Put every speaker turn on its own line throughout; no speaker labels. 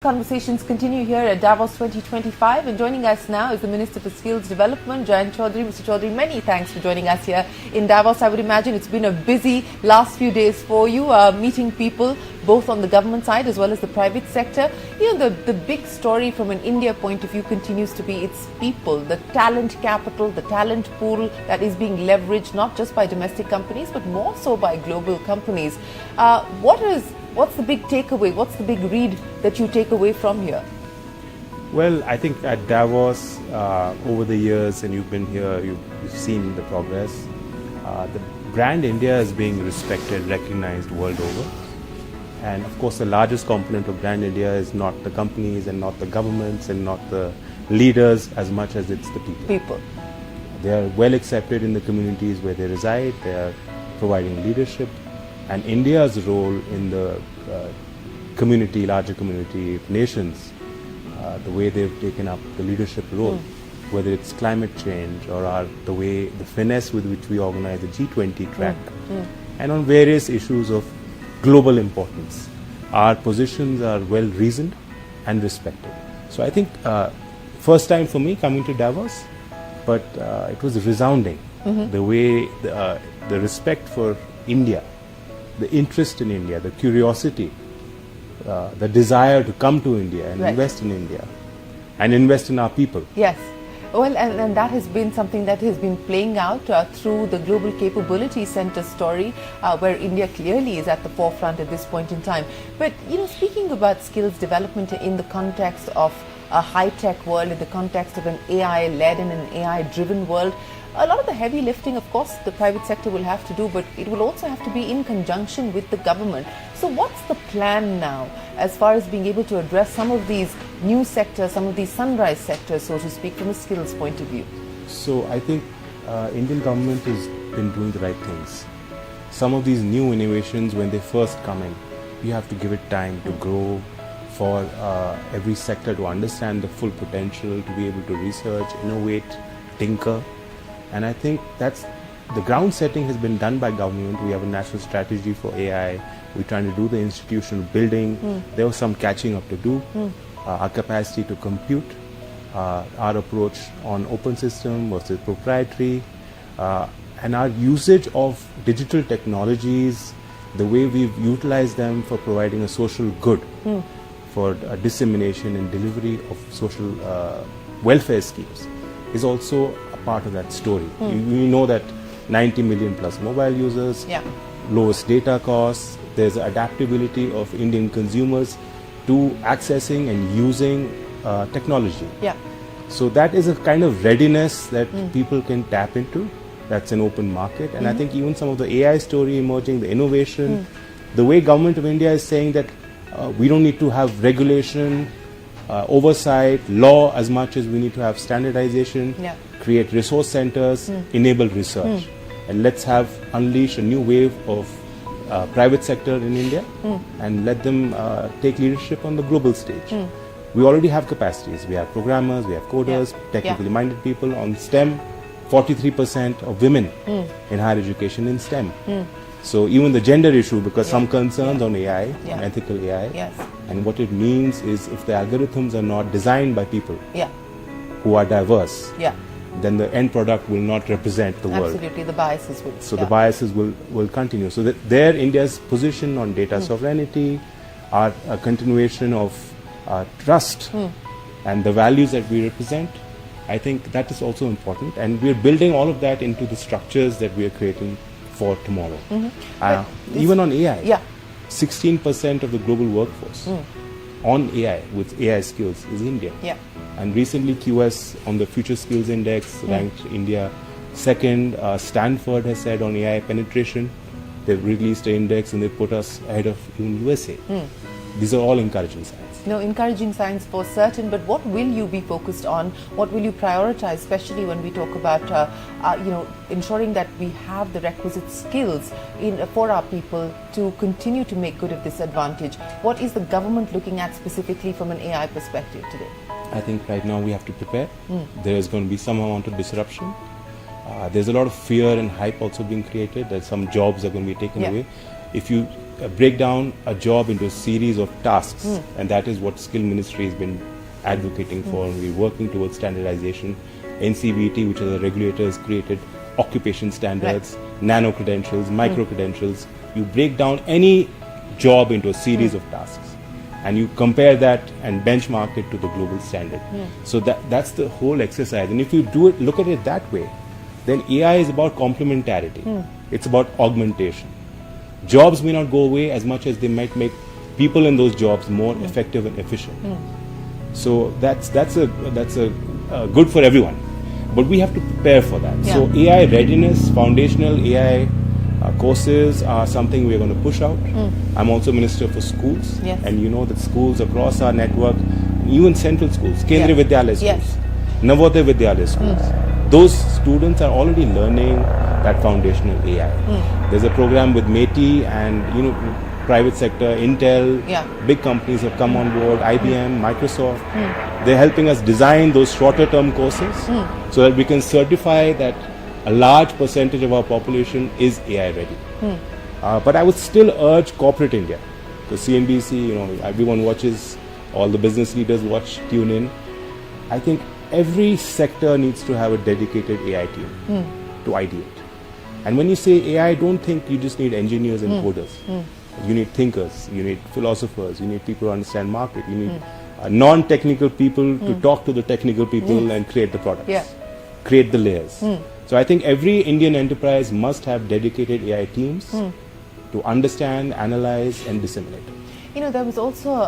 conversations continue here at Davos 2025, and joining us now is the Minister for Skills Development, Jayant Chaudhary. Mr. Chaudhary, many thanks for joining us here in Davos. I would imagine it's been a busy last few days for you, meeting people both on the government side as well as the private sector. You know, the big story from an India point of view continues to be its people, the talent capital, the talent pool that is being leveraged not just by domestic companies but more so by global companies. What's the big takeaway? What's the big read that you take away from here?
Well, I think at Davos, over the years, and you've been here, you've seen the progress. The brand India is being respected, recognized world over. And of course, the largest component of brand India is not the companies and not the governments and not the leaders as much as it's the people. They are well accepted in the communities where they reside. They are providing leadership. And India's role in the community, larger community of nations, the way they've taken up the leadership role, whether it's climate change or the finesse with which we organize the G20 track, and on various issues of global importance. Our positions are well reasoned and respected. So I think first time for me coming to Davos, but it was resounding. The way the respect for India, the interest in India, the curiosity, the desire to come to India and invest in India and invest in our people.
Yes. Well, and that has been something that has been playing out through the Global Capability Center story, where India clearly is at the forefront at this point in time. But, you know, speaking about skills development in the context of a high-tech world, in the context of an AI-led and an AI-driven world, a lot of the heavy lifting, of course, the private sector will have to do, but it will also have to be in conjunction with the government. So what's the plan now as far as being able to address some of these new sectors, some of these sunrise sectors, so to speak, from a skills point of view?
So I think Indian government has been doing the right things. Some of these new innovations, when they first come in, you have to give it time to grow, for every sector to understand the full potential, to be able to research, innovate, tinker. And I think that's the ground setting has been done by government. We have a national strategy for AI. We're trying to do the institutional building. There was some catching up to do. Our capacity to compute, our approach on open system versus proprietary, and our usage of digital technologies, the way we've utilized them for providing a social good, for dissemination and delivery of social welfare schemes, is also part of that story. We know that 90 million plus mobile users, lowest data costs, there's adaptability of Indian consumers to accessing and using technology. So that is a kind of readiness that people can tap into. That's an open market. And I think even some of the AI story emerging, the innovation, the way government of India is saying that we don't need to have regulation, oversight, law as much as we need to have standardization, create resource centers, enable research. And let's unleash a new wave of private sector in India and let them take leadership on the global stage. We already have capacities. We have programmers, we have coders, technically minded people on STEM. 43% of women in higher education in STEM. So even the gender issue, because some concerns on AI, on ethical AI, and what it means is if the algorithms are not designed by people who are diverse, then the end product will not represent the world.
Absolutely, the biases will.
So the biases will continue. So there India's position on data sovereignty, our continuation of trust and the values that we represent, I think that is also important. And we are building all of that into the structures that we are creating for tomorrow. Even on AI, 16% of the global workforce on AI with AI skills is India. And recently QS on the Future Skills Index ranked India second. Stanford has said on AI penetration, they've released an index and they put us ahead of even USA. These are all encouraging signs.
No, encouraging signs for certain, but what will you be focused on? What will you prioritize, especially when we talk about, ensuring that we have the requisite skills for our people to continue to make good of this advantage? What is the government looking at specifically from an AI perspective today?
I think right now we have to prepare. There is going to be some amount of disruption. There's a lot of fear and hype also being created that some jobs are going to be taken away. If you break down a job into a series of tasks, and that is what Skill Ministry has been advocating for. We're working towards standardization. NCVT, which are the regulators, created occupation standards, nano credentials, micro credentials. You break down any job into a series of tasks, and you compare that and benchmark it to the global standard. So that's the whole exercise. And if you look at it that way, then AI is about complementarity. It's about augmentation. Jobs may not go away as much as they might make people in those jobs more effective and efficient. So that's a good for everyone. But we have to prepare for that.
Yeah.
So AI readiness, foundational AI courses are something we're going to push out. I'm also Minister for Schools.
Yes.
And you know that schools across our network, even central schools, Kendriya Vidyalaya schools,
Yes.
Navodaya Vidyalaya schools, those students are already learning that foundational AI. There's a program with METI and private sector, Intel, big companies have come on board, IBM, Microsoft. They're helping us design those shorter term courses so that we can certify that a large percentage of our population is AI ready. But I would still urge corporate India, because CNBC, everyone watches, all the business leaders watch, tune in. I think every sector needs to have a dedicated AI team to ideate. And when you say AI, don't think you just need engineers and coders. You need thinkers, you need philosophers, you need people who understand market, you need non-technical people to talk to the technical people and create the products, create the layers. So I think every Indian enterprise must have dedicated AI teams to understand, analyze and disseminate.
There was also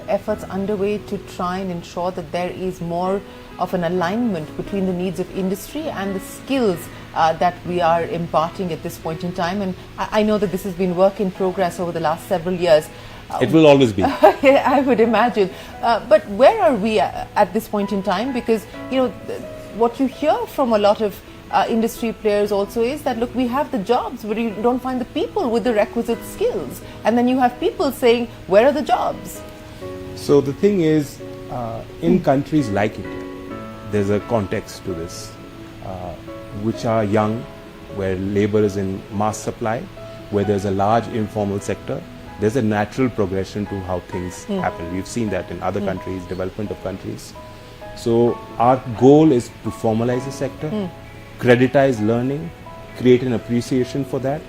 efforts underway to try and ensure that there is more of an alignment between the needs of industry and the skills that we are imparting at this point in time. And I know that this has been work in progress over the last several years.
It will always be.
I would imagine. But where are we at this point in time? Because, what you hear from a lot of industry players also is that, look, we have the jobs, but you don't find the people with the requisite skills. And then you have people saying, where are the jobs?
So the thing is, in countries like India, there's a context to this, which are young, where labor is in mass supply, where there's a large informal sector. There's a natural progression to how things happen. We've seen that in other countries, development of countries. So our goal is to formalize the sector, creditize learning, create an appreciation for that,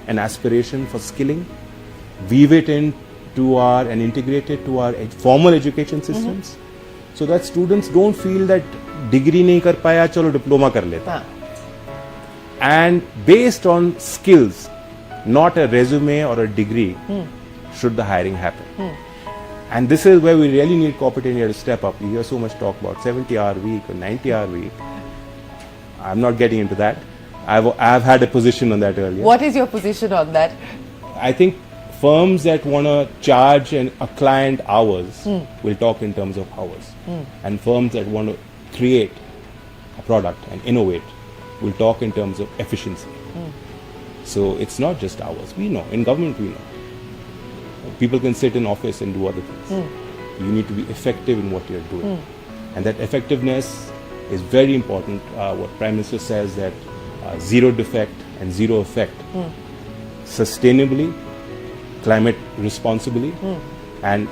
an aspiration for skilling, weave it into and integrate it to our formal education systems, so that students don't feel that degree nahi kar paya, chalo diploma kar leta. And based on skills, not a resume or a degree, should the hiring happen. And this is where we really need corporate India to step up. You hear so much talk about 70-hour week or 90-hour week. I'm not getting into that. I've had a position on that earlier.
What is your position on that?
I think firms that want to charge a client hours will talk in terms of hours. And firms that want to create a product and innovate will talk in terms of efficiency. So it's not just hours. We know, in government we know. People can sit in office and do other things. You need to be effective in what you're doing. And that effectiveness is very important. What Prime Minister says, that zero defect and zero effect, sustainably, climate responsibly, and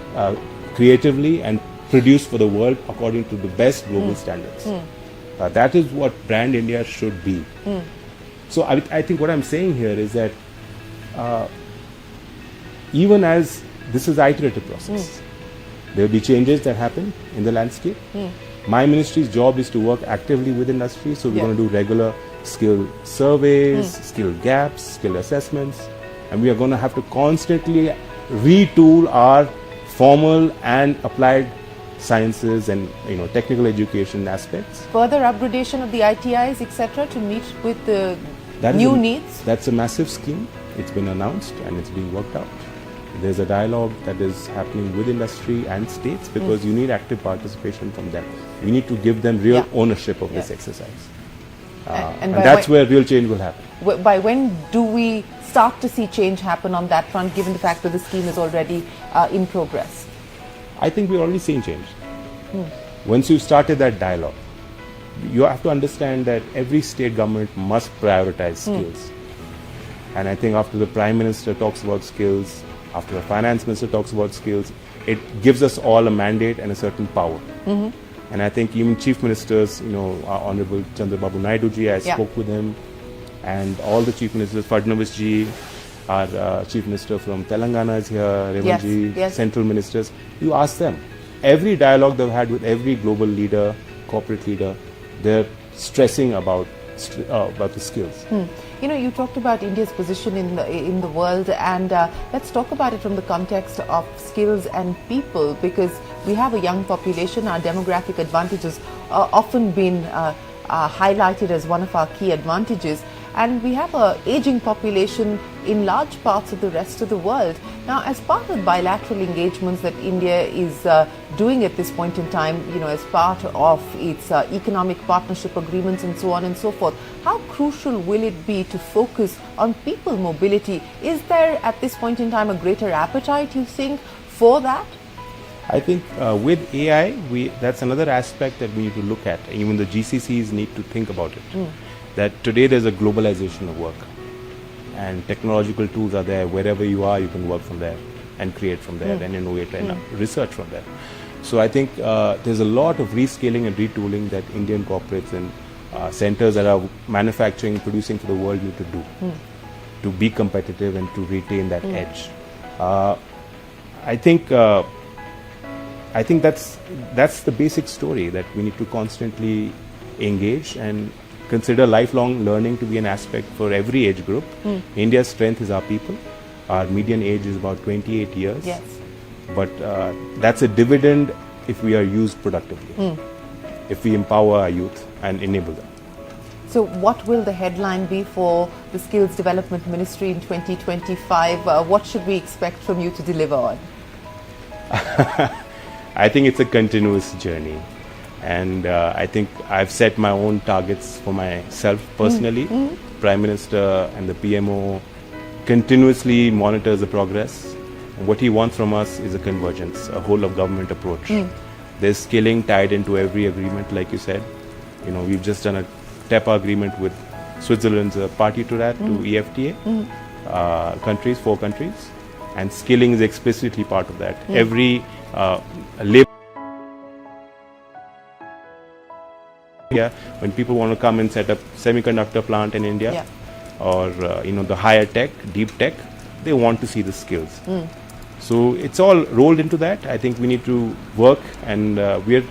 creatively, and produce for the world according to the best global standards. That is what brand India should be. So I think what I'm saying here is that even as this is an iterative process, there will be changes that happen in the landscape. My ministry's job is to work actively with industry, so we're going to do regular skill surveys, skill gaps, skill assessments, and we are going to have to constantly retool our formal and applied sciences and technical education aspects.
Further upgradation of the ITIs, etc., to meet with the new needs?
That's a massive scheme. It's been announced and it's being worked out. There's a dialogue that is happening with industry and states, because you need active participation from them. We need to give them real ownership of this exercise. And that's where real change will happen.
By when do we start to see change happen on that front, given the fact that the scheme is already in progress?
I think we're already seeing change. Once you've started that dialogue, you have to understand that every state government must prioritize skills. And I think after the Prime Minister talks about skills, after the Finance Minister talks about skills, it gives us all a mandate and a certain power. And I think even Chief Ministers, our Honorable Chandrababu Naidu ji, I spoke with him, and all the Chief Ministers, Fadnavis ji, our Chief Minister from Telangana is here, Revan ji, Central Ministers. You ask them. Every dialogue they've had with every global leader, corporate leader, they're stressing about the skills.
You talked about India's position in the world, and let's talk about it from the context of skills and people, because we have a young population. Our demographic advantages are often been highlighted as one of our key advantages, and we have an aging population in large parts of the rest of the world. Now, as part of bilateral engagements that India is doing at this point in time, as part of its economic partnership agreements and so on and so forth, how crucial will it be to focus on people mobility? Is there at this point in time a greater appetite, you think, for that?
I think with AI, that's another aspect that we need to look at. Even the GCCs need to think about it. That today there's a globalization of work, and technological tools are there. Wherever you are, you can work from there and create from there and innovate and research from there. So I think there's a lot of reskilling and retooling that Indian corporates and centers that are manufacturing, producing for the world need to do to be competitive and to retain that edge. I think that's the basic story, that we need to constantly engage and consider lifelong learning to be an aspect for every age group. India's strength is our people. Our median age is about 28 years.
Yes.
But that's a dividend if we are used productively, if we empower our youth and enable them.
So what will the headline be for the Skills Development Ministry in 2025? What should we expect from you to deliver on?
I think it's a continuous journey. And I think I've set my own targets for myself personally. Prime Minister and the PMO continuously monitors the progress. What he wants from us is a convergence, a whole of government approach. There's skilling tied into every agreement, like you said. We've just done a TEPA agreement with Switzerland's a party to that, to EFTA countries, 4 countries, and skilling is explicitly part of that. Every labor. When people want to come and set up semiconductor plant in India, or the higher tech, deep tech, they want to see the skills. So it's all rolled into that. I think we need to work, and we're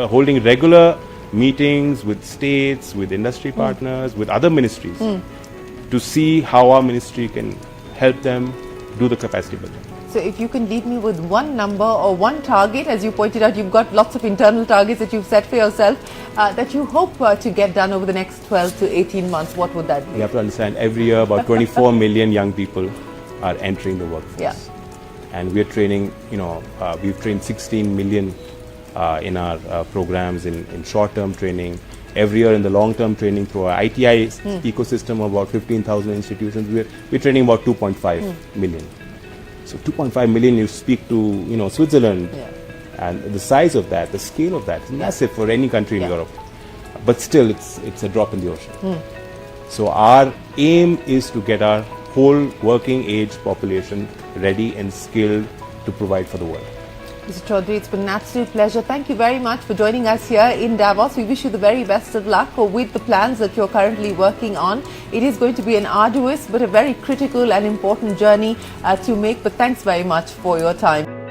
holding regular meetings with states, with industry partners, with other ministries to see how our ministry can help them do the capacity building.
So if you can leave me with one number or one target, as you pointed out, you've got lots of internal targets that you've set for yourself that you hope to get done over the next 12 to 18 months, what would that be?
You have to understand, every year about 24 million young people are entering the workforce. And we're training, we've trained 16 million in our programs in short-term training. Every year in the long-term training through our ITI ecosystem of about 15,000 institutions, we're training about 2.5 million. So 2.5 million, you speak to, Switzerland, and the size of that, the scale of that is massive for any country in Europe. But still, it's a drop in the ocean. So our aim is to get our whole working age population ready and skilled to provide for the world.
Mr. Chaudhary, it's been an absolute pleasure. Thank you very much for joining us here in Davos. We wish you the very best of luck with the plans that you're currently working on. It is going to be an arduous but a very critical and important journey to make. But thanks very much for your time.